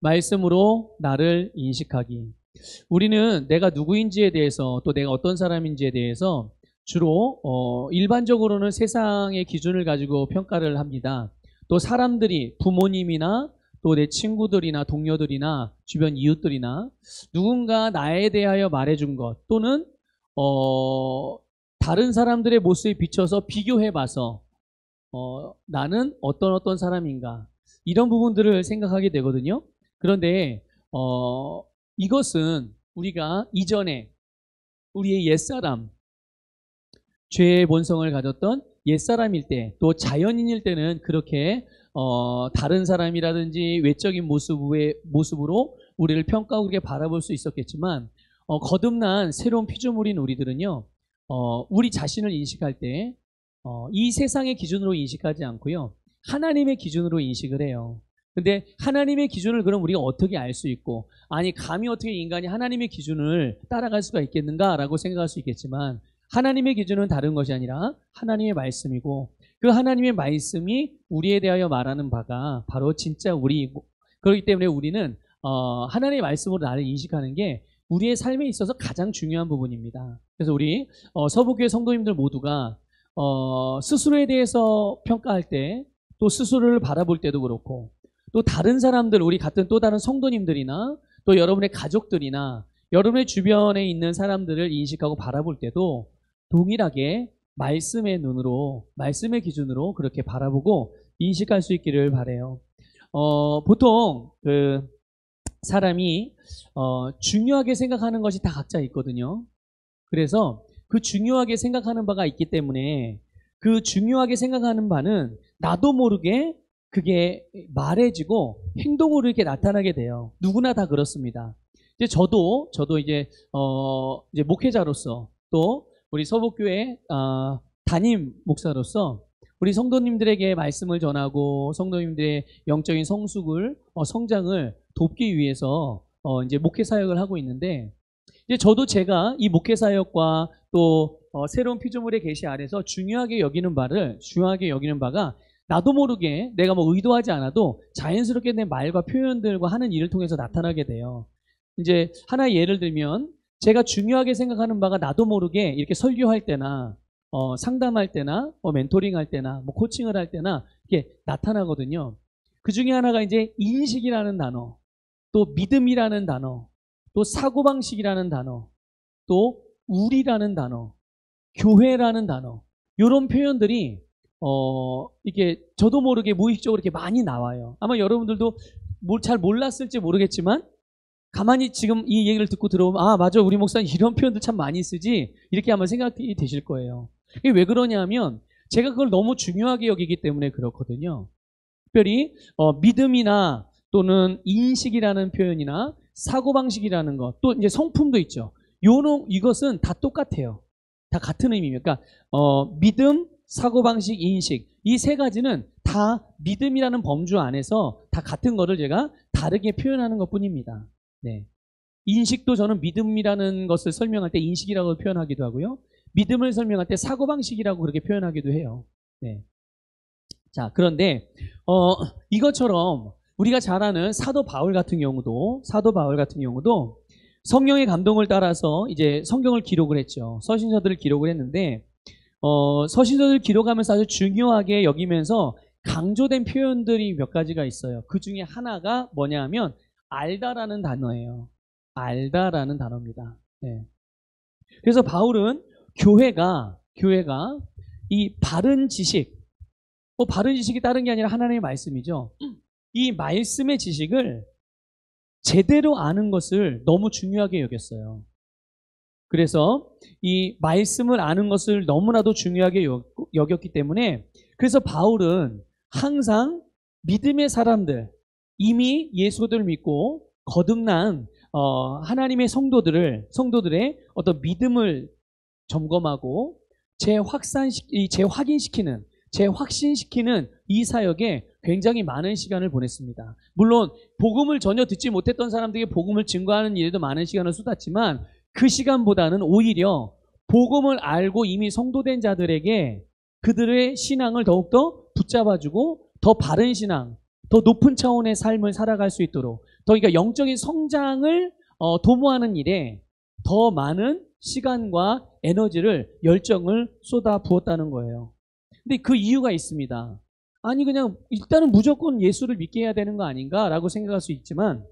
말씀으로 나를 인식하기. 우리는 내가 누구인지에 대해서 또 내가 어떤 사람인지에 대해서 주로 일반적으로는 세상의 기준을 가지고 평가를 합니다. 또 사람들이 부모님이나 또 내 친구들이나 동료들이나 주변 이웃들이나 누군가 나에 대하여 말해준 것 또는 다른 사람들의 모습에 비춰서 비교해봐서 나는 어떤 사람인가 이런 부분들을 생각하게 되거든요. 그런데 이것은 우리가 이전에 우리의 옛사람, 죄의 본성을 가졌던 옛사람일 때, 또 자연인일 때는 그렇게 다른 사람이라든지 외적인 모습으로 우리를 평가하고 그렇게 바라볼 수 있었겠지만 거듭난 새로운 피조물인 우리들은요, 우리 자신을 인식할 때 이 세상의 기준으로 인식하지 않고요, 하나님의 기준으로 인식을 해요. 근데 하나님의 기준을 그럼 우리가 어떻게 알 수 있고, 아니 감히 어떻게 인간이 하나님의 기준을 따라갈 수가 있겠는가라고 생각할 수 있겠지만, 하나님의 기준은 다른 것이 아니라 하나님의 말씀이고, 그 하나님의 말씀이 우리에 대하여 말하는 바가 바로 진짜 우리이고, 그렇기 때문에 우리는 하나님의 말씀으로 나를 인식하는 게 우리의 삶에 있어서 가장 중요한 부분입니다. 그래서 우리 서부교회 성도님들 모두가 스스로에 대해서 평가할 때, 또 스스로를 바라볼 때도 그렇고, 또 다른 사람들, 우리 같은 또 다른 성도님들이나 또 여러분의 가족들이나 여러분의 주변에 있는 사람들을 인식하고 바라볼 때도 동일하게 말씀의 눈으로, 말씀의 기준으로 그렇게 바라보고 인식할 수 있기를 바라요. 보통 사람이 중요하게 생각하는 것이 다 각자 있거든요. 그래서 그 중요하게 생각하는 바가 있기 때문에 그 중요하게 생각하는 바는 나도 모르게 그게 말해지고 행동으로 이렇게 나타나게 돼요. 누구나 다 그렇습니다. 이제 저도 이제 목회자로서 또 우리 서북교회 담임 목사로서 우리 성도님들에게 말씀을 전하고 성도님들의 영적인 성장을 돕기 위해서 이제 목회 사역을 하고 있는데, 이제 저도 제가 이 목회 사역과 또 새로운 피조물의 계시 아래서 중요하게 여기는 바가 나도 모르게 내가 뭐 의도하지 않아도 자연스럽게 내 말과 표현들과 하는 일을 통해서 나타나게 돼요. 이제 하나의 예를 들면, 제가 중요하게 생각하는 바가 나도 모르게 이렇게 설교할 때나 상담할 때나 멘토링할 때나 뭐 코칭을 할 때나 이렇게 나타나거든요. 그 중에 하나가 이제 인식이라는 단어, 또 믿음이라는 단어, 또 사고방식이라는 단어, 또 우리라는 단어, 교회라는 단어, 이런 표현들이 이게 저도 모르게 무의식적으로 이렇게 많이 나와요. 아마 여러분들도 잘 몰랐을지 모르겠지만 가만히 지금 이 얘기를 듣고 들어오면, 아 맞아, 우리 목사님 이런 표현들 참 많이 쓰지, 이렇게 아마 생각이 되실 거예요. 이게 왜 그러냐면 제가 그걸 너무 중요하게 여기기 때문에 그렇거든요. 특별히 믿음이나 또는 인식이라는 표현이나 사고방식이라는 것, 또 이제 성품도 있죠. 이것은 다 똑같아요. 다 같은 의미입니다. 그러니까 믿음, 사고방식, 인식, 이 세 가지는 다 믿음이라는 범주 안에서 다 같은 거를 제가 다르게 표현하는 것 뿐입니다. 네. 인식도 저는 믿음이라는 것을 설명할 때 인식이라고 표현하기도 하고요, 믿음을 설명할 때 사고방식이라고 그렇게 표현하기도 해요. 네. 자, 그런데 이것처럼 우리가 잘 아는 사도 바울 같은 경우도 성령의 감동을 따라서 이제 성경을 기록을 했죠. 서신서들을 기록을 했는데 서신서들을 기록하면서 아주 중요하게 여기면서 강조된 표현들이 몇 가지가 있어요. 그 중에 하나가 뭐냐 하면 알다라는 단어예요. 알다라는 단어입니다. 네. 그래서 바울은 교회가 이 바른 지식, 바른 지식이 다른 게 아니라 하나님의 말씀이죠. 이 말씀의 지식을 제대로 아는 것을 너무 중요하게 여겼어요. 그래서 이 말씀을 아는 것을 너무나도 중요하게 여겼기 때문에, 그래서 바울은 항상 믿음의 사람들, 이미 예수를 믿고 거듭난 하나님의 성도들의 어떤 믿음을 점검하고 재확신시키는 이 사역에 굉장히 많은 시간을 보냈습니다. 물론 복음을 전혀 듣지 못했던 사람들에게 복음을 증거하는 일에도 많은 시간을 쏟았지만, 그 시간보다는 오히려 복음을 알고 이미 성도된 자들에게 그들의 신앙을 더욱더 붙잡아주고 더 바른 신앙, 더 높은 차원의 삶을 살아갈 수 있도록 더 그러니까 영적인 성장을 도모하는 일에 더 많은 시간과 에너지를 열정을 쏟아 부었다는 거예요. 근데 그 이유가 있습니다. 아니 그냥 일단은 무조건 예수를 믿게 해야 되는 거 아닌가라고 생각할 수 있지만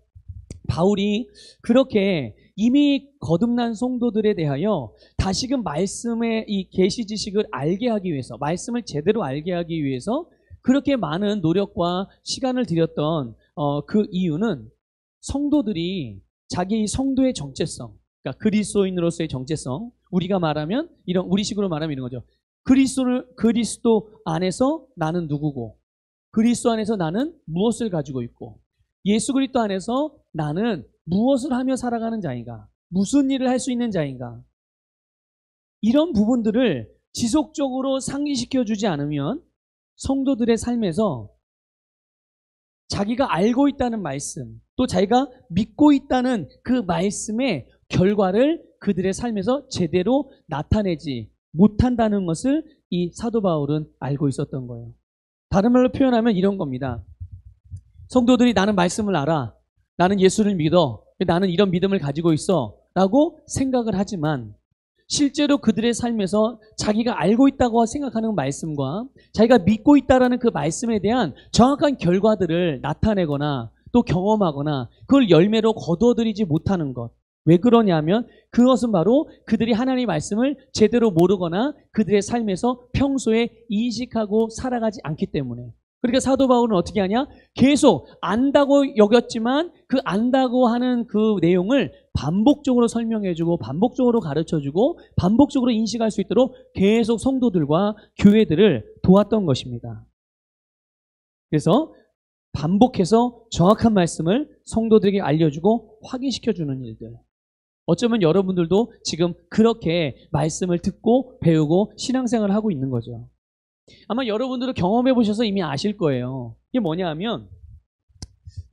바울이 그렇게 이미 거듭난 성도들에 대하여 다시금 말씀의 이 계시 지식을 알게 하기 위해서 말씀을 제대로 알게 하기 위해서 그렇게 많은 노력과 시간을 들였던 그 이유는 성도들이 자기 성도의 정체성, 그러니까 그리스도인으로서의 정체성, 우리가 말하면 우리식으로 말하면 이런 거죠. 그리스도 안에서 나는 누구고, 그리스도 안에서 나는 무엇을 가지고 있고, 예수 그리스도 안에서 나는 무엇을 하며 살아가는 자인가, 무슨 일을 할 수 있는 자인가, 이런 부분들을 지속적으로 상기시켜 주지 않으면 성도들의 삶에서 자기가 알고 있다는 말씀, 또 자기가 믿고 있다는 그 말씀의 결과를 그들의 삶에서 제대로 나타내지 못한다는 것을 이 사도 바울은 알고 있었던 거예요. 다른 말로 표현하면 이런 겁니다. 성도들이 나는 말씀을 알아, 나는 예수를 믿어, 나는 이런 믿음을 가지고 있어 라고 생각을 하지만 실제로 그들의 삶에서 자기가 알고 있다고 생각하는 말씀과 자기가 믿고 있다라는 그 말씀에 대한 정확한 결과들을 나타내거나 또 경험하거나 그걸 열매로 거두어들이지 못하는 것. 왜 그러냐면 그것은 바로 그들이 하나님의 말씀을 제대로 모르거나 그들의 삶에서 평소에 인식하고 살아가지 않기 때문에. 그러니까 사도 바울은 어떻게 하냐? 계속 안다고 여겼지만 그 안다고 하는 그 내용을 반복적으로 설명해주고 반복적으로 가르쳐주고 반복적으로 인식할 수 있도록 계속 성도들과 교회들을 도왔던 것입니다. 그래서 반복해서 정확한 말씀을 성도들에게 알려주고 확인시켜주는 일들. 어쩌면 여러분들도 지금 그렇게 말씀을 듣고 배우고 신앙생활을 하고 있는 거죠. 아마 여러분들도 경험해 보셔서 이미 아실 거예요. 이게 뭐냐 하면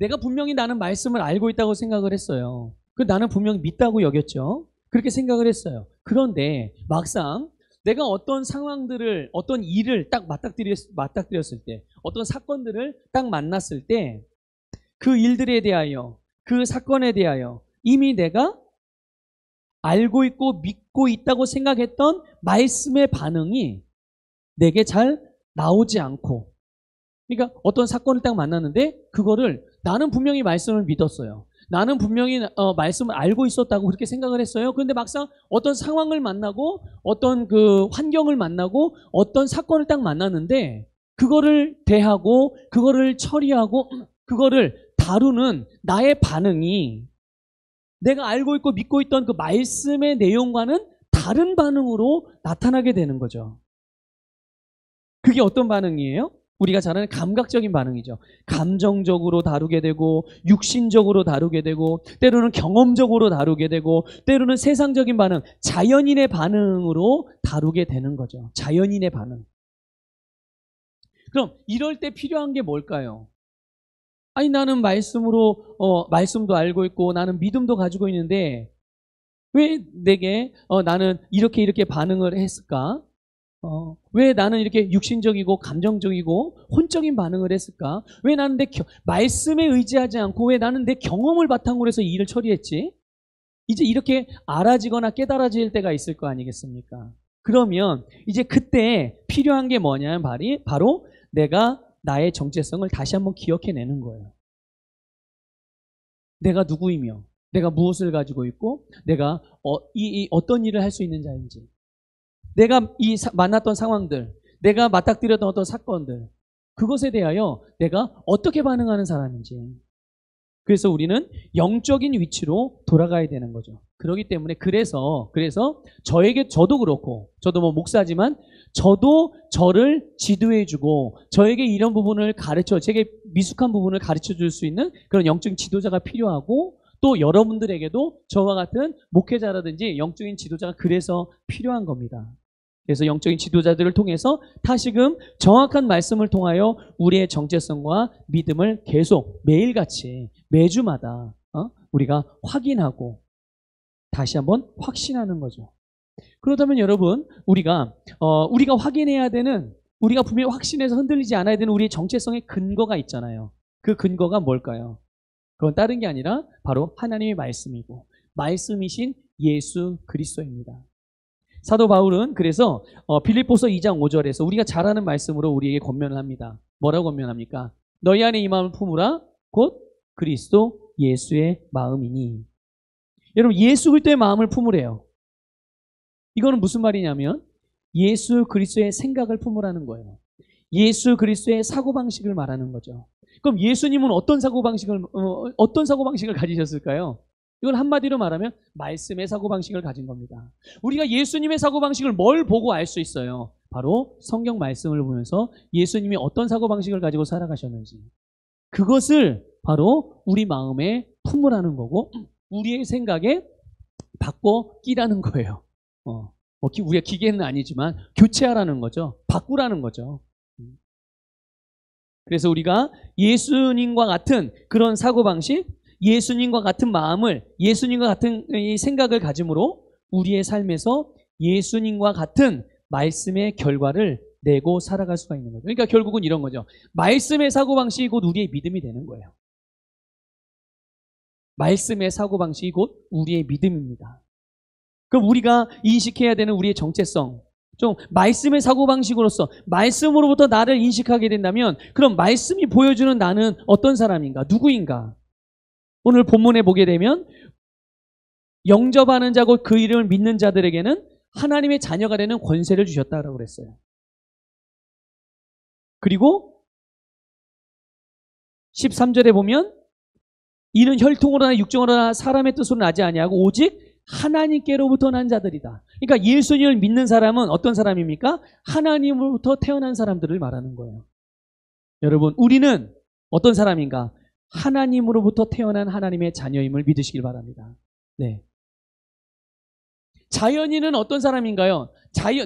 내가 분명히 나는 말씀을 알고 있다고 생각을 했어요. 나는 분명히 믿다고 여겼죠. 그렇게 생각을 했어요. 그런데 막상 내가 어떤 상황들을, 어떤 일을 딱 맞닥뜨렸을 때, 어떤 사건들을 딱 만났을 때 그 일들에 대하여, 그 사건에 대하여 이미 내가 알고 있고 믿고 있다고 생각했던 말씀의 반응이 내게 잘 나오지 않고, 그러니까 어떤 사건을 딱 만났는데 그거를 나는 분명히 말씀을 믿었어요. 나는 분명히 말씀을 알고 있었다고 그렇게 생각을 했어요. 그런데 막상 어떤 상황을 만나고 어떤 그 환경을 만나고 어떤 사건을 딱 만났는데 그거를 대하고 그거를 처리하고 그거를 다루는 나의 반응이 내가 알고 있고 믿고 있던 그 말씀의 내용과는 다른 반응으로 나타나게 되는 거죠. 그게 어떤 반응이에요? 우리가 잘 아는 감각적인 반응이죠. 감정적으로 다루게 되고 육신적으로 다루게 되고 때로는 경험적으로 다루게 되고 때로는 세상적인 반응, 자연인의 반응으로 다루게 되는 거죠. 자연인의 반응. 그럼 이럴 때 필요한 게 뭘까요? 아니 나는 말씀으로 말씀도 알고 있고 나는 믿음도 가지고 있는데 왜 내게 나는 이렇게 반응을 했을까? 왜 나는 이렇게 육신적이고 감정적이고 혼적인 반응을 했을까? 왜 나는 말씀에 의지하지 않고 왜 나는 내 경험을 바탕으로 해서 이 일을 처리했지? 이제 이렇게 알아지거나 깨달아질 때가 있을 거 아니겠습니까? 그러면 이제 그때 필요한 게 뭐냐면 바로 내가 나의 정체성을 다시 한번 기억해내는 거예요. 내가 누구이며 내가 무엇을 가지고 있고 내가 어떤 일을 할 수 있는 자인지, 내가 만났던 상황들, 내가 맞닥뜨렸던 어떤 사건들, 그것에 대하여 내가 어떻게 반응하는 사람인지. 그래서 우리는 영적인 위치로 돌아가야 되는 거죠. 그렇기 때문에 그래서 저도 그렇고, 저도 뭐 목사지만 저도 저를 지도해주고 저에게 이런 부분을 제게 미숙한 부분을 가르쳐 줄 수 있는 그런 영적인 지도자가 필요하고, 또 여러분들에게도 저와 같은 목회자라든지 영적인 지도자가 그래서 필요한 겁니다. 그래서 영적인 지도자들을 통해서 다시금 정확한 말씀을 통하여 우리의 정체성과 믿음을 계속 매일같이 매주마다 우리가 확인하고 다시 한번 확신하는 거죠. 그렇다면 여러분, 우리가 확인해야 되는, 우리가 분명히 확신해서 흔들리지 않아야 되는 우리의 정체성의 근거가 있잖아요. 그 근거가 뭘까요? 그건 다른 게 아니라 바로 하나님의 말씀이고 말씀이신 예수 그리스도입니다. 사도 바울은 그래서 빌립보서 2장 5절에서 우리가 잘 아는 말씀으로 우리에게 권면을 합니다. 뭐라고 권면합니까? 너희 안에 이 마음을 품으라 곧 그리스도 예수의 마음이니. 여러분 예수 그리스도의 마음을 품으래요. 이거는 무슨 말이냐면 예수 그리스도의 생각을 품으라는 거예요. 예수 그리스도의 사고방식을 말하는 거죠. 그럼 예수님은 어떤 사고방식을 가지셨을까요? 이건 한마디로 말하면 말씀의 사고방식을 가진 겁니다. 우리가 예수님의 사고방식을 뭘 보고 알 수 있어요? 바로 성경 말씀을 보면서 예수님이 어떤 사고방식을 가지고 살아가셨는지. 그것을 바로 우리 마음에 품으라는 거고 우리의 생각에 바꿔 끼라는 거예요. 우리가 기계는 아니지만 교체하라는 거죠. 바꾸라는 거죠. 그래서 우리가 예수님과 같은 그런 사고방식, 예수님과 같은 마음을, 예수님과 같은 이 생각을 가짐으로 우리의 삶에서 예수님과 같은 말씀의 결과를 내고 살아갈 수가 있는 거죠. 그러니까 결국은 이런 거죠. 말씀의 사고방식이 곧 우리의 믿음이 되는 거예요. 말씀의 사고방식이 곧 우리의 믿음입니다. 그럼 우리가 인식해야 되는 우리의 정체성, 좀 말씀의 사고방식으로서 말씀으로부터 나를 인식하게 된다면 그럼 말씀이 보여주는 나는 어떤 사람인가, 누구인가? 오늘 본문에 보게 되면 영접하는 자고 그 이름을 믿는 자들에게는 하나님의 자녀가 되는 권세를 주셨다라고 그랬어요. 그리고 13절에 보면 이는 혈통으로나 육정으로나 사람의 뜻으로 나지 아니하고 오직 하나님께로부터 난 자들이다. 그러니까 예수님을 믿는 사람은 어떤 사람입니까? 하나님으로부터 태어난 사람들을 말하는 거예요. 여러분, 우리는 어떤 사람인가? 하나님으로부터 태어난 하나님의 자녀임을 믿으시길 바랍니다. 네. 자연인은 어떤 사람인가요?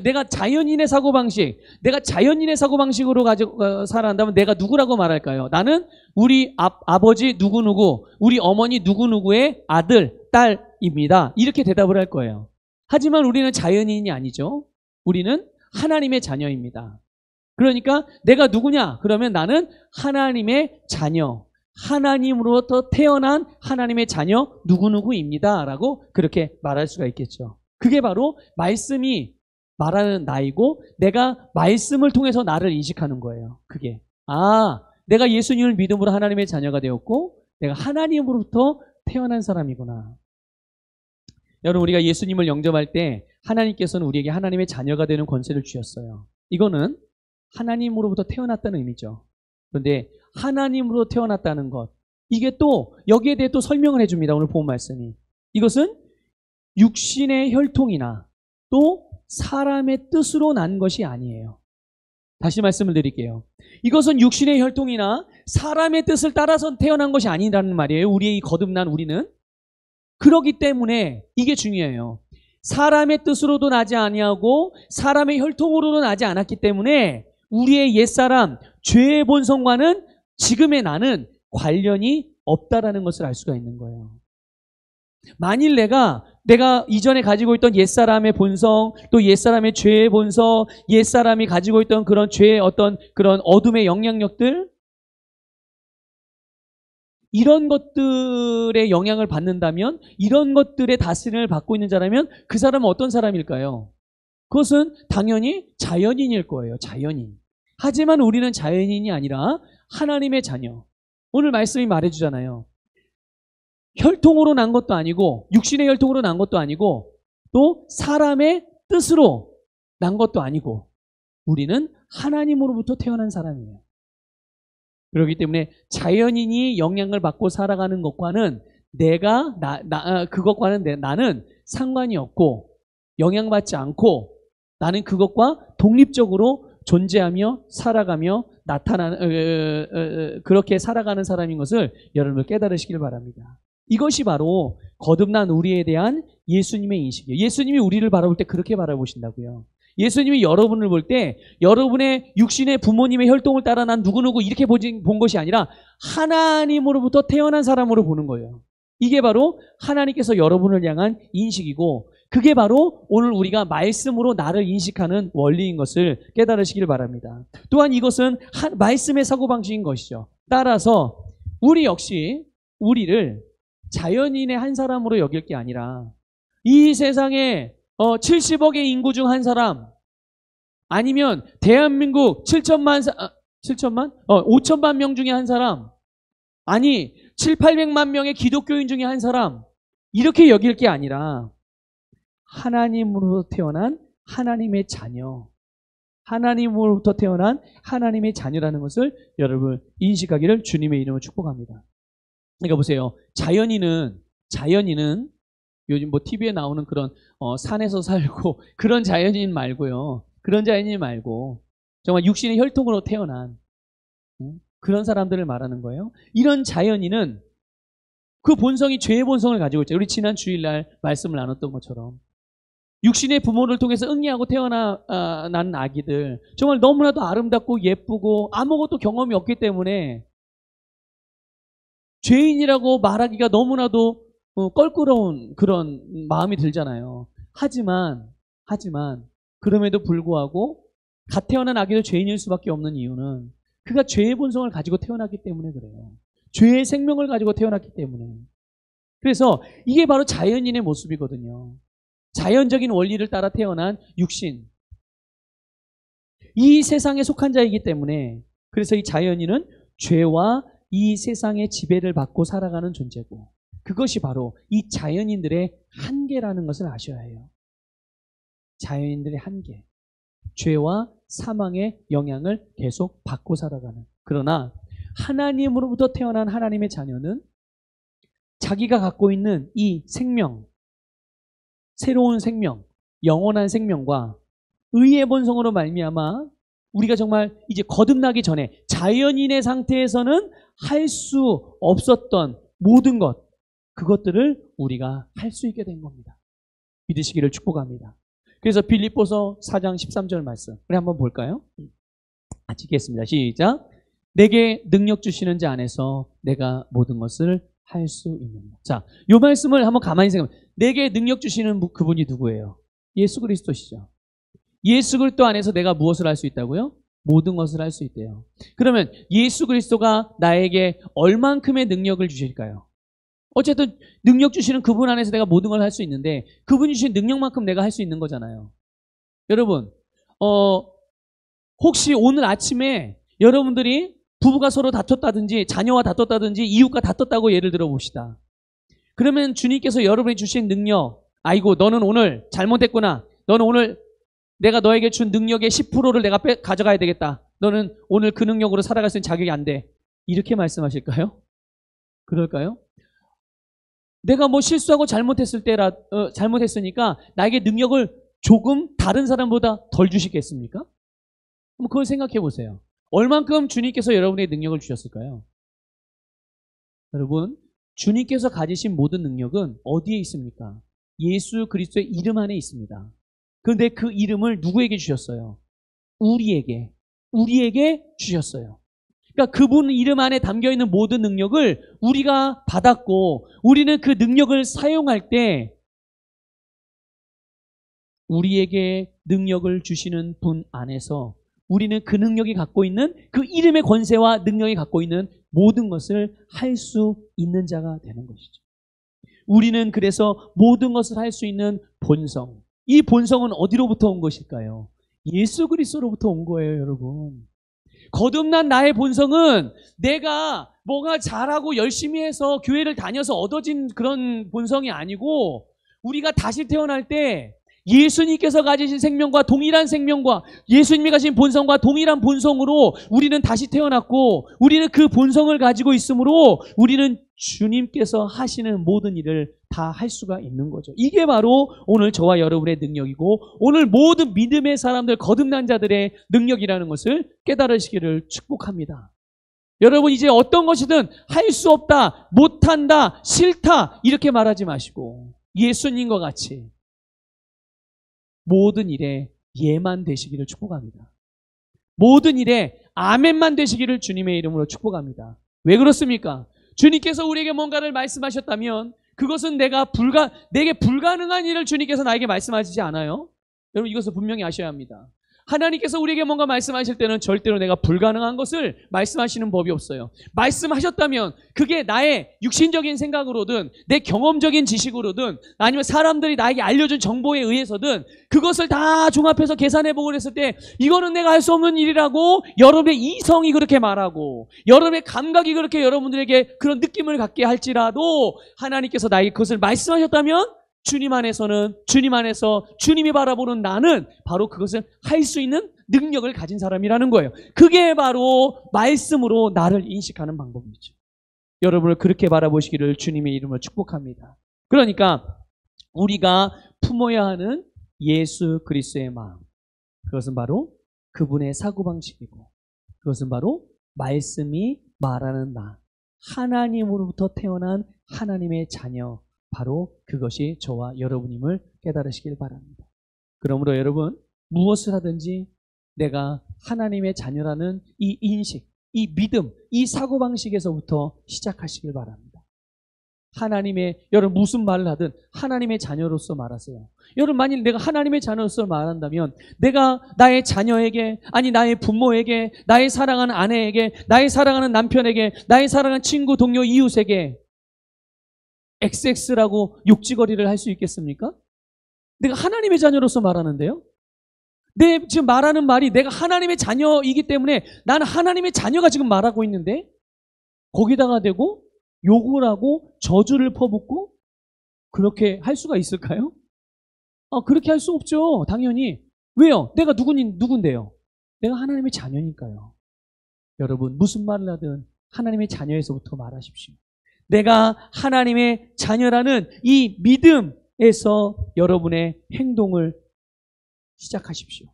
내가 자연인의 사고방식으로 가지고 살아간다면 내가 누구라고 말할까요? 나는 우리 아버지 누구누구, 우리 어머니 누구누구의 아들, 딸입니다. 이렇게 대답을 할 거예요. 하지만 우리는 자연인이 아니죠. 우리는 하나님의 자녀입니다. 그러니까 내가 누구냐? 그러면 나는 하나님의 자녀, 하나님으로부터 태어난 하나님의 자녀 누구누구입니다. 라고 그렇게 말할 수가 있겠죠. 그게 바로 말씀이 말하는 나이고 내가 말씀을 통해서 나를 인식하는 거예요. 그게 내가 예수님을 믿음으로 하나님의 자녀가 되었고 내가 하나님으로부터 태어난 사람이구나. 여러분, 우리가 예수님을 영접할 때 하나님께서는 우리에게 하나님의 자녀가 되는 권세를 주셨어요. 이거는 하나님으로부터 태어났다는 의미죠. 그런데 하나님으로 태어났다는 것, 이게 또 여기에 대해 또 설명을 해줍니다. 오늘 본 말씀이. 이것은 육신의 혈통이나 또 사람의 뜻으로 난 것이 아니에요. 다시 말씀을 드릴게요. 이것은 육신의 혈통이나 사람의 뜻을 따라서 태어난 것이 아니라는 말이에요. 우리의 이 거듭난 우리는. 그렇기 때문에 이게 중요해요. 사람의 뜻으로도 나지 아니하고 사람의 혈통으로도 나지 않았기 때문에 우리의 옛사람, 죄의 본성과는 지금의 나는 관련이 없다라는 것을 알 수가 있는 거예요. 만일 내가 이전에 가지고 있던 옛사람의 본성, 또 옛사람의 죄의 본성, 옛사람이 가지고 있던 그런 죄의 어떤 그런 어둠의 영향력들, 이런 것들의 영향을 받는다면, 이런 것들의 다스림을 받고 있는 자라면 그 사람은 어떤 사람일까요? 그것은 당연히 자연인일 거예요. 자연인. 하지만 우리는 자연인이 아니라 하나님의 자녀. 오늘 말씀이 말해주잖아요. 혈통으로 난 것도 아니고 육신의 혈통으로 난 것도 아니고 또 사람의 뜻으로 난 것도 아니고 우리는 하나님으로부터 태어난 사람이에요. 그렇기 때문에 자연인이 영향을 받고 살아가는 것과는 그것과는 나는 상관이 없고 영향받지 않고 나는 그것과 독립적으로 존재하며 살아가며 그렇게 살아가는 사람인 것을 여러분들 깨달으시길 바랍니다. 이것이 바로 거듭난 우리에 대한 예수님의 인식이에요. 예수님이 우리를 바라볼 때 그렇게 바라보신다고요. 예수님이 여러분을 볼 때 여러분의 육신의 부모님의 혈통을 따라 난 누구누구 이렇게 본 것이 아니라 하나님으로부터 태어난 사람으로 보는 거예요. 이게 바로 하나님께서 여러분을 향한 인식이고 그게 바로 오늘 우리가 말씀으로 나를 인식하는 원리인 것을 깨달으시길 바랍니다. 또한 이것은 말씀의 사고방식인 것이죠. 따라서 우리 역시 우리를 자연인의 한 사람으로 여길 게 아니라 이 세상에 70억의 인구 중 한 사람, 아니면 대한민국 5천만 명 중에 한 사람, 아니 800만 명의 기독교인 중에 한 사람, 이렇게 여길 게 아니라 하나님으로부터 태어난 하나님의 자녀, 하나님으로부터 태어난 하나님의 자녀라는 것을 여러분 인식하기를 주님의 이름으로 축복합니다. 그러니까 보세요. 자연인은 요즘 뭐 TV에 나오는 그런 산에서 살고 그런 자연인 말고요. 그런 자연인 말고 정말 육신의 혈통으로 태어난 그런 사람들을 말하는 거예요. 이런 자연인은 그 본성이 죄의 본성을 가지고 있죠. 우리 지난 주일날 말씀을 나눴던 것처럼 육신의 부모를 통해서 응애하고 태어난 아기들, 정말 너무나도 아름답고 예쁘고 아무것도 경험이 없기 때문에 죄인이라고 말하기가 너무나도 껄끄러운 그런 마음이 들잖아요. 하지만 그럼에도 불구하고 갓 태어난 아기도 죄인일 수밖에 없는 이유는 그가 죄의 본성을 가지고 태어났기 때문에 그래요. 죄의 생명을 가지고 태어났기 때문에. 그래서 이게 바로 자연인의 모습이거든요. 자연적인 원리를 따라 태어난 육신. 이 세상에 속한 자이기 때문에, 그래서 이 자연인은 죄와 이 세상의 지배를 받고 살아가는 존재고, 그것이 바로 이 자연인들의 한계라는 것을 아셔야 해요. 자연인들의 한계. 죄와 사망의 영향을 계속 받고 살아가는. 그러나 하나님으로부터 태어난 하나님의 자녀는 자기가 갖고 있는 이 생명, 새로운 생명, 영원한 생명과 의의 본성으로 말미암아 우리가 정말 이제 거듭나기 전에 자연인의 상태에서는 할 수 없었던 모든 것, 그것들을 우리가 할 수 있게 된 겁니다. 믿으시기를 축복합니다. 그래서 빌립보서 4장 13절 말씀 우리 한번 볼까요? 읽겠습니다. 시작. 내게 능력 주시는 자 안에서 내가 모든 것을 할 수 있느니라. 자, 이 말씀을 한번 가만히 생각해. 내게 능력 주시는 그분이 누구예요? 예수 그리스도시죠. 예수 그리스도 안에서 내가 무엇을 할 수 있다고요? 모든 것을 할 수 있대요. 그러면 예수 그리스도가 나에게 얼만큼의 능력을 주실까요? 어쨌든 능력 주시는 그분 안에서 내가 모든 걸 할 수 있는데 그분이 주신 능력만큼 내가 할 수 있는 거잖아요. 여러분, 혹시 오늘 아침에 여러분들이 부부가 서로 다퉜다든지 자녀와 다퉜다든지 이웃과 다퉜다고 예를 들어 봅시다. 그러면 주님께서 여러분이 주신 능력, 아이고 너는 오늘 잘못했구나. 너는 오늘 내가 너에게 준 능력의 10%를 내가 가져가야 되겠다. 너는 오늘 그 능력으로 살아갈 수 있는 자격이 안 돼. 이렇게 말씀하실까요? 그럴까요? 내가 뭐 실수하고 잘못했으니까 나에게 능력을 조금 다른 사람보다 덜 주시겠습니까? 한번 그걸 생각해 보세요. 얼만큼 주님께서 여러분에게 능력을 주셨을까요? 여러분, 주님께서 가지신 모든 능력은 어디에 있습니까? 예수 그리스도의 이름 안에 있습니다. 그런데 그 이름을 누구에게 주셨어요? 우리에게 주셨어요. 그러니까 그분 이름 안에 담겨있는 모든 능력을 우리가 받았고, 우리는 그 능력을 사용할 때 우리에게 능력을 주시는 분 안에서 우리는 그 능력이 갖고 있는 그 이름의 권세와 능력이 갖고 있는 모든 것을 할 수 있는 자가 되는 것이죠. 우리는 그래서 모든 것을 할 수 있는 본성, 이 본성은 어디로부터 온 것일까요? 예수 그리스도로부터 온 거예요, 여러분. 거듭난 나의 본성은 내가 뭔가 잘하고 열심히 해서 교회를 다녀서 얻어진 그런 본성이 아니고, 우리가 다시 태어날 때 예수님께서 가지신 생명과 동일한 생명과 예수님이 가진 본성과 동일한 본성으로 우리는 다시 태어났고, 우리는 그 본성을 가지고 있으므로 우리는 주님께서 하시는 모든 일을 다 할 수가 있는 거죠. 이게 바로 오늘 저와 여러분의 능력이고, 오늘 모든 믿음의 사람들, 거듭난 자들의 능력이라는 것을 깨달으시기를 축복합니다. 여러분, 이제 어떤 것이든 할 수 없다, 못한다, 싫다 이렇게 말하지 마시고 예수님과 같이 모든 일에 예만 되시기를 축복합니다. 모든 일에 아멘만 되시기를 주님의 이름으로 축복합니다. 왜 그렇습니까? 주님께서 우리에게 뭔가를 말씀하셨다면 그것은 내게 불가능한 일을 주님께서 나에게 말씀하시지 않아요. 여러분, 이것을 분명히 아셔야 합니다. 하나님께서 우리에게 뭔가 말씀하실 때는 절대로 내가 불가능한 것을 말씀하시는 법이 없어요. 말씀하셨다면 그게 나의 육신적인 생각으로든 내 경험적인 지식으로든 아니면 사람들이 나에게 알려준 정보에 의해서든 그것을 다 종합해서 계산해보고 그랬을 때 이거는 내가 할 수 없는 일이라고 여러분의 이성이 그렇게 말하고 여러분의 감각이 그렇게 여러분들에게 그런 느낌을 갖게 할지라도 하나님께서 나에게 그것을 말씀하셨다면 주님 안에서 주님이 바라보는 나는 바로 그것을 할 수 있는 능력을 가진 사람이라는 거예요. 그게 바로 말씀으로 나를 인식하는 방법이죠. 여러분을 그렇게 바라보시기를 주님의 이름으로 축복합니다. 그러니까 우리가 품어야 하는 예수 그리스도의 마음, 그것은 바로 그분의 사고방식이고 그것은 바로 말씀이 말하는 나, 하나님으로부터 태어난 하나님의 자녀, 바로 그것이 저와 여러분임을 깨달으시길 바랍니다. 그러므로 여러분, 무엇을 하든지 내가 하나님의 자녀라는 이 인식, 이 믿음, 이 사고방식에서부터 시작하시길 바랍니다. 여러분 무슨 말을 하든 하나님의 자녀로서 말하세요. 여러분 만일 내가 하나님의 자녀로서 말한다면 내가 나의 자녀에게, 아니 나의 부모에게, 나의 사랑하는 아내에게, 나의 사랑하는 남편에게, 나의 사랑하는 친구, 동료, 이웃에게 XX라고 욕지거리를 할 수 있겠습니까? 내가 하나님의 자녀로서 말하는데요. 내 지금 말하는 말이 내가 하나님의 자녀이기 때문에 나는 하나님의 자녀가 지금 말하고 있는데 거기다가 대고 욕을 하고 저주를 퍼붓고 그렇게 할 수가 있을까요? 그렇게 할 수 없죠. 당연히. 왜요? 내가 누군데요? 내가 하나님의 자녀니까요. 여러분 무슨 말을 하든 하나님의 자녀에서부터 말하십시오. 내가 하나님의 자녀라는 이 믿음에서 여러분의 행동을 시작하십시오.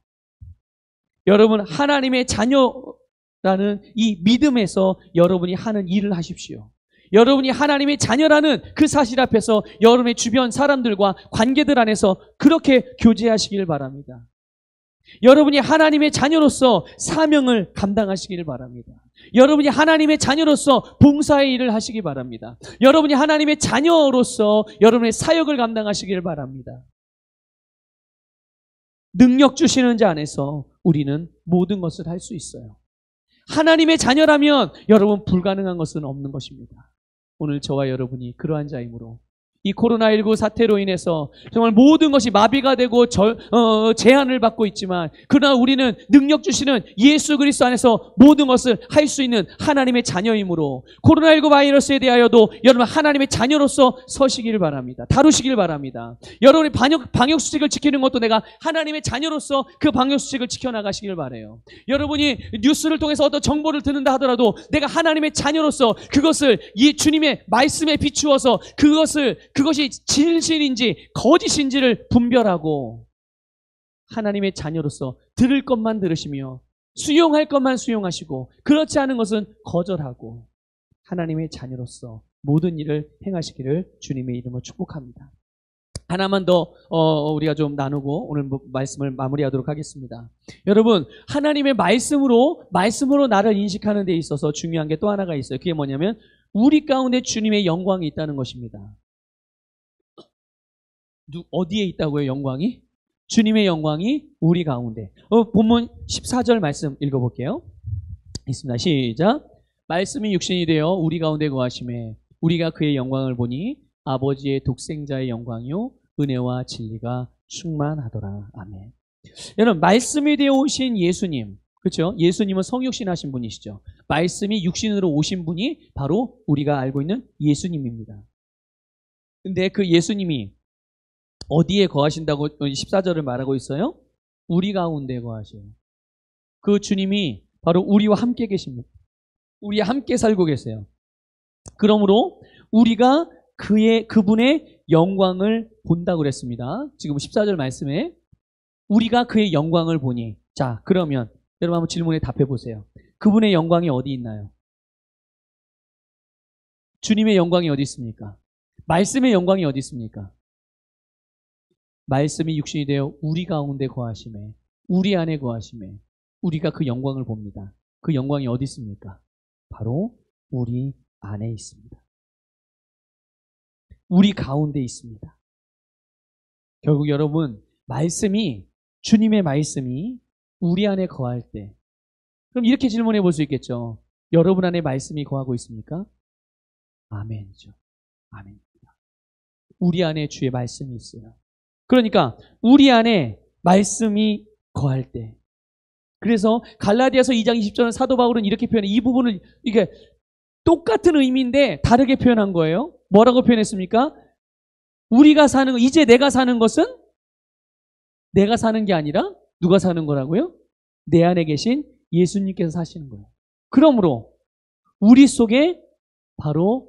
여러분 하나님의 자녀라는 이 믿음에서 여러분이 하는 일을 하십시오. 여러분이 하나님의 자녀라는 그 사실 앞에서 여러분의 주변 사람들과 관계들 안에서 그렇게 교제하시길 바랍니다. 여러분이 하나님의 자녀로서 사명을 감당하시길 바랍니다. 여러분이 하나님의 자녀로서 봉사의 일을 하시기 바랍니다. 여러분이 하나님의 자녀로서 여러분의 사역을 감당하시길 바랍니다. 능력 주시는 자 안에서 우리는 모든 것을 할 수 있어요. 하나님의 자녀라면 여러분 불가능한 것은 없는 것입니다. 오늘 저와 여러분이 그러한 자이므로 이 코로나19 사태로 인해서 정말 모든 것이 마비가 되고 제한을 받고 있지만 그러나 우리는 능력 주시는 예수 그리스도 안에서 모든 것을 할 수 있는 하나님의 자녀이므로 코로나19 바이러스에 대하여도 여러분 하나님의 자녀로서 서시기를 바랍니다. 다루시길 바랍니다. 여러분이 방역수칙을 지키는 것도 내가 하나님의 자녀로서 그 방역수칙을 지켜나가시길 바라요. 여러분이 뉴스를 통해서 어떤 정보를 듣는다 하더라도 내가 하나님의 자녀로서 그것을 이 주님의 말씀에 비추어서 그것이 진실인지 거짓인지를 분별하고 하나님의 자녀로서 들을 것만 들으시며 수용할 것만 수용하시고 그렇지 않은 것은 거절하고 하나님의 자녀로서 모든 일을 행하시기를 주님의 이름으로 축복합니다. 하나만 더 우리가 좀 나누고 오늘 말씀을 마무리하도록 하겠습니다. 여러분 하나님의 말씀으로 나를 인식하는 데 있어서 중요한 게 또 하나가 있어요. 그게 뭐냐면 우리 가운데 주님의 영광이 있다는 것입니다. 어디에 있다고요? 영광이? 주님의 영광이 우리 가운데. 본문 14절 말씀 읽어볼게요. 있습니다. 시작. 말씀이 육신이 되어 우리 가운데 거하심에 우리가 그의 영광을 보니 아버지의 독생자의 영광이요 은혜와 진리가 충만하더라. 아멘. 여러분 말씀이 되어 오신 예수님, 그렇죠? 예수님은 성육신 하신 분이시죠. 말씀이 육신으로 오신 분이 바로 우리가 알고 있는 예수님입니다. 근데 그 예수님이 어디에 거하신다고 14절을 말하고 있어요? 우리 가운데 거하셔요. 그 주님이 바로 우리와 함께 계십니다. 우리와 함께 살고 계세요. 그러므로 우리가 그분의 영광을 본다고 그랬습니다. 지금 14절 말씀에 우리가 그의 영광을 보니. 자, 그러면 여러분 한번 질문에 답해 보세요. 그분의 영광이 어디 있나요? 주님의 영광이 어디 있습니까? 말씀의 영광이 어디 있습니까? 말씀이 육신이 되어 우리 가운데 거하심에, 우리 안에 거하심에 우리가 그 영광을 봅니다. 그 영광이 어디 있습니까? 바로 우리 안에 있습니다. 우리 가운데 있습니다. 결국 여러분 주님의 말씀이 우리 안에 거할 때. 그럼 이렇게 질문해 볼 수 있겠죠. 여러분 안에 말씀이 거하고 있습니까? 아멘이죠. 아멘. 우리 안에 주의 말씀이 있어요. 그러니까 우리 안에 말씀이 거할 때. 그래서 갈라디아서 2장 20절은 사도 바울은 이렇게 표현해. 이 부분을 이게 똑같은 의미인데 다르게 표현한 거예요. 뭐라고 표현했습니까? 우리가 사는 거, 이제 내가 사는 것은 내가 사는 게 아니라 누가 사는 거라고요? 내 안에 계신 예수님께서 사시는 거예요. 그러므로 우리 속에 바로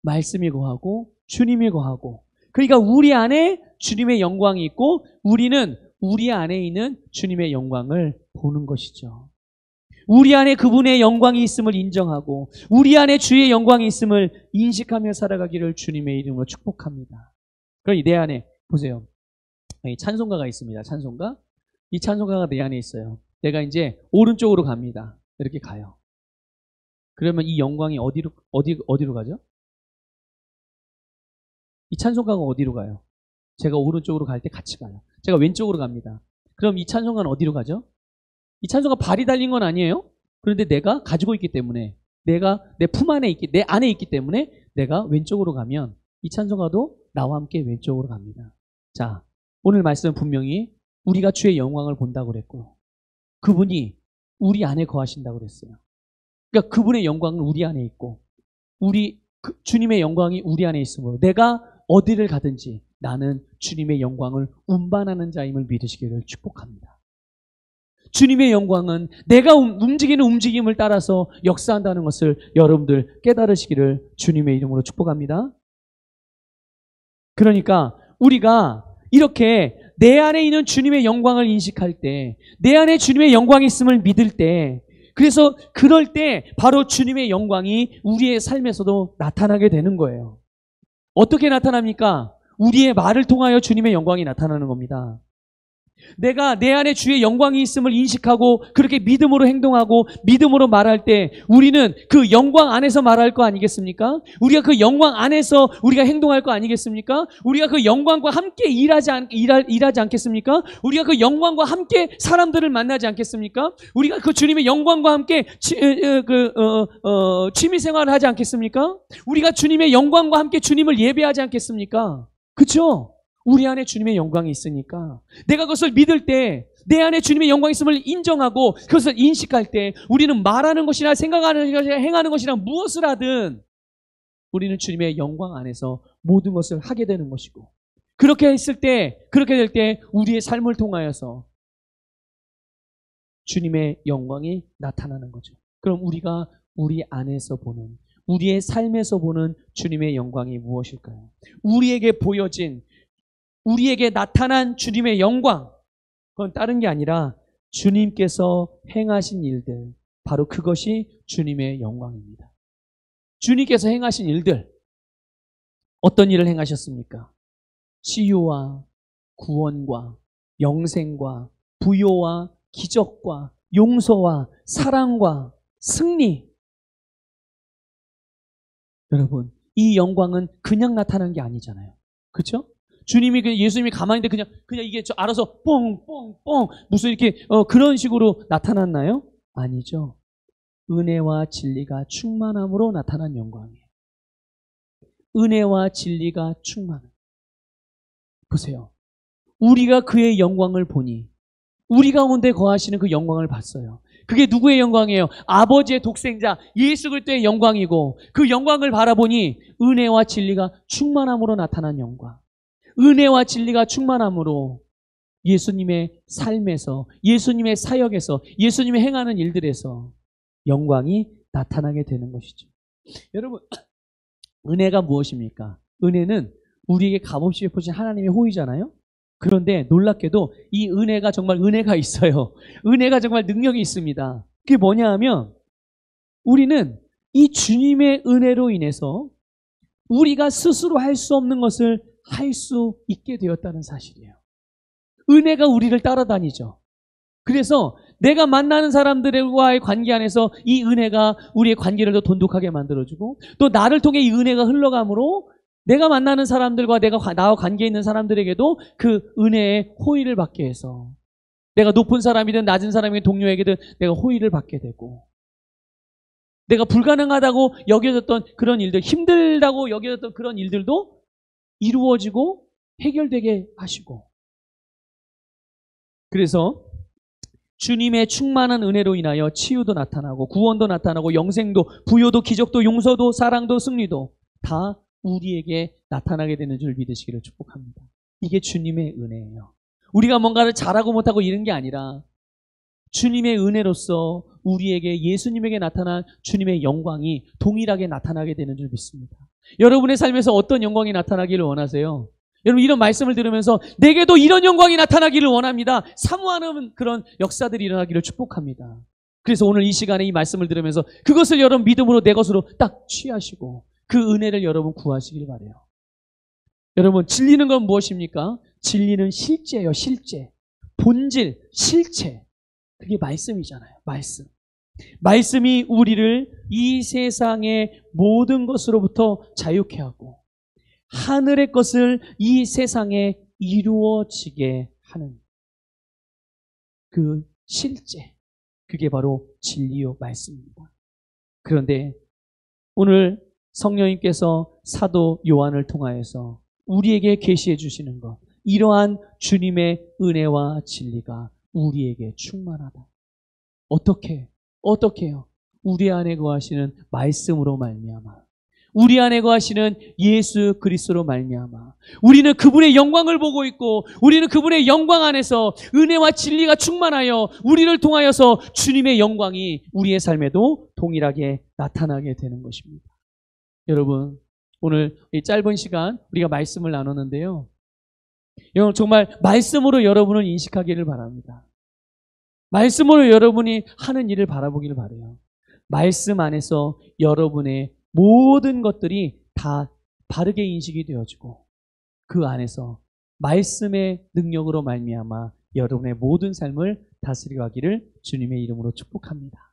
말씀이 거하고 주님이 거하고, 그러니까 우리 안에 주님의 영광이 있고 우리는 우리 안에 있는 주님의 영광을 보는 것이죠. 우리 안에 그분의 영광이 있음을 인정하고 우리 안에 주의 영광이 있음을 인식하며 살아가기를 주님의 이름으로 축복합니다. 그러니 내 안에 보세요. 찬송가가 있습니다. 찬송가. 이 찬송가가 내 안에 있어요. 내가 이제 오른쪽으로 갑니다. 이렇게 가요. 그러면 이 영광이 어디로 가죠? 이 찬송가가 어디로 가요? 제가 오른쪽으로 갈 때 같이 가요. 제가 왼쪽으로 갑니다. 그럼 이 찬송가는 어디로 가죠? 이 찬송가 발이 달린 건 아니에요. 그런데 내가 가지고 있기 때문에, 내가 내 품 안에 내 안에 있기 때문에 내가 왼쪽으로 가면 이 찬송가도 나와 함께 왼쪽으로 갑니다. 자, 오늘 말씀은 분명히 우리가 주의 영광을 본다고 그랬고요. 그분이 우리 안에 거하신다고 그랬어요. 그러니까 그분의 영광은 우리 안에 있고 주님의 영광이 우리 안에 있으므로 내가 어디를 가든지 나는 주님의 영광을 운반하는 자임을 믿으시기를 축복합니다. 주님의 영광은 내가 움직이는 움직임을 따라서 역사한다는 것을 여러분들 깨달으시기를 주님의 이름으로 축복합니다. 그러니까 우리가 이렇게 내 안에 있는 주님의 영광을 인식할 때, 내 안에 주님의 영광이 있음을 믿을 때, 그래서 그럴 때 바로 주님의 영광이 우리의 삶에서도 나타나게 되는 거예요. 어떻게 나타납니까? 우리의 말을 통하여 주님의 영광이 나타나는 겁니다. 내가 내 안에 주의 영광이 있음을 인식하고 그렇게 믿음으로 행동하고 믿음으로 말할 때 우리는 그 영광 안에서 말할 거 아니겠습니까? 우리가 그 영광 안에서 우리가 행동할 거 아니겠습니까? 우리가 그 영광과 함께 일하지 않겠습니까? 우리가 그 영광과 함께 사람들을 만나지 않겠습니까? 우리가 그 주님의 영광과 함께 취미생활을 하지 않겠습니까? 우리가 주님의 영광과 함께 주님을 예배하지 않겠습니까? 그렇죠? 우리 안에 주님의 영광이 있으니까 내가 그것을 믿을 때, 내 안에 주님의 영광이 있음을 인정하고 그것을 인식할 때 우리는 말하는 것이나 생각하는 것이나 행하는 것이나 무엇을 하든 우리는 주님의 영광 안에서 모든 것을 하게 되는 것이고, 그렇게 될 때 우리의 삶을 통하여서 주님의 영광이 나타나는 거죠. 그럼 우리가 우리 안에서 보는, 우리의 삶에서 보는 주님의 영광이 무엇일까요? 우리에게 나타난 주님의 영광, 그건 다른 게 아니라 주님께서 행하신 일들, 바로 그것이 주님의 영광입니다. 주님께서 행하신 일들, 어떤 일을 행하셨습니까? 치유와 구원과 영생과 부요와 기적과 용서와 사랑과 승리. 여러분, 이 영광은 그냥 나타난 게 아니잖아요. 그렇죠? 예수님이 가만히 있는데 그냥 이게 알아서 뽕뽕뽕 무슨 이렇게 그런 식으로 나타났나요? 아니죠. 은혜와 진리가 충만함으로 나타난 영광이에요. 은혜와 진리가 충만함. 보세요. 우리가 그의 영광을 보니 우리 가운데 거하시는 그 영광을 봤어요. 그게 누구의 영광이에요? 아버지의 독생자 예수 그리스도의 영광이고, 그 영광을 바라보니 은혜와 진리가 충만함으로 나타난 영광. 은혜와 진리가 충만함으로 예수님의 삶에서, 예수님의 사역에서, 예수님의 행하는 일들에서 영광이 나타나게 되는 것이죠. 여러분, 은혜가 무엇입니까? 은혜는 우리에게 값없이 베푸신 하나님의 호의잖아요. 그런데 놀랍게도 이 은혜가 정말 은혜가 있어요. 은혜가 정말 능력이 있습니다. 그게 뭐냐 하면 우리는 이 주님의 은혜로 인해서 우리가 스스로 할 수 없는 것을 할 수 있게 되었다는 사실이에요. 은혜가 우리를 따라다니죠. 그래서 내가 만나는 사람들과의 관계 안에서 이 은혜가 우리의 관계를 더 돈독하게 만들어주고, 또 나를 통해 이 은혜가 흘러가므로 내가 만나는 사람들과 나와 관계 있는 사람들에게도 그 은혜의 호의를 받게 해서 내가 높은 사람이든 낮은 사람이든 동료에게든 내가 호의를 받게 되고, 내가 불가능하다고 여겨졌던 그런 일들, 힘들다고 여겨졌던 그런 일들도 이루어지고 해결되게 하시고, 그래서 주님의 충만한 은혜로 인하여 치유도 나타나고 구원도 나타나고 영생도 부요도 기적도 용서도 사랑도 승리도 다 우리에게 나타나게 되는 줄 믿으시기를 축복합니다. 이게 주님의 은혜예요. 우리가 뭔가를 잘하고 못하고 이런 게 아니라 주님의 은혜로서 우리에게 예수님에게 나타난 주님의 영광이 동일하게 나타나게 되는 줄 믿습니다. 여러분의 삶에서 어떤 영광이 나타나기를 원하세요? 여러분, 이런 말씀을 들으면서 내게도 이런 영광이 나타나기를 원합니다. 사모하는 그런 역사들이 일어나기를 축복합니다. 그래서 오늘 이 시간에 이 말씀을 들으면서 그것을 여러분 믿음으로 내 것으로 딱 취하시고 그 은혜를 여러분 구하시길 바라요. 여러분, 진리는 건 무엇입니까? 진리는 실제예요. 실제. 본질, 실체. 그게 말씀이잖아요. 말씀. 말씀이 우리를 이 세상의 모든 것으로부터 자유케 하고 하늘의 것을 이 세상에 이루어지게 하는 그 실제, 그게 바로 진리요 말씀입니다. 그런데 오늘 성령님께서 사도 요한을 통하여서 우리에게 계시해 주시는 것, 이러한 주님의 은혜와 진리가 우리에게 충만하다. 어떻게요? 우리 안에 거하시는 말씀으로 말미암아, 우리 안에 거하시는 예수 그리스도로 말미암아 우리는 그분의 영광을 보고 있고, 우리는 그분의 영광 안에서 은혜와 진리가 충만하여 우리를 통하여서 주님의 영광이 우리의 삶에도 동일하게 나타나게 되는 것입니다. 여러분, 오늘 이 짧은 시간 우리가 말씀을 나눴는데요, 여러분, 정말 말씀으로 여러분을 인식하기를 바랍니다. 말씀으로 여러분이 하는 일을 바라보기를 바라요. 말씀 안에서 여러분의 모든 것들이 다 바르게 인식이 되어지고 그 안에서 말씀의 능력으로 말미암아 여러분의 모든 삶을 다스려 가기를 주님의 이름으로 축복합니다.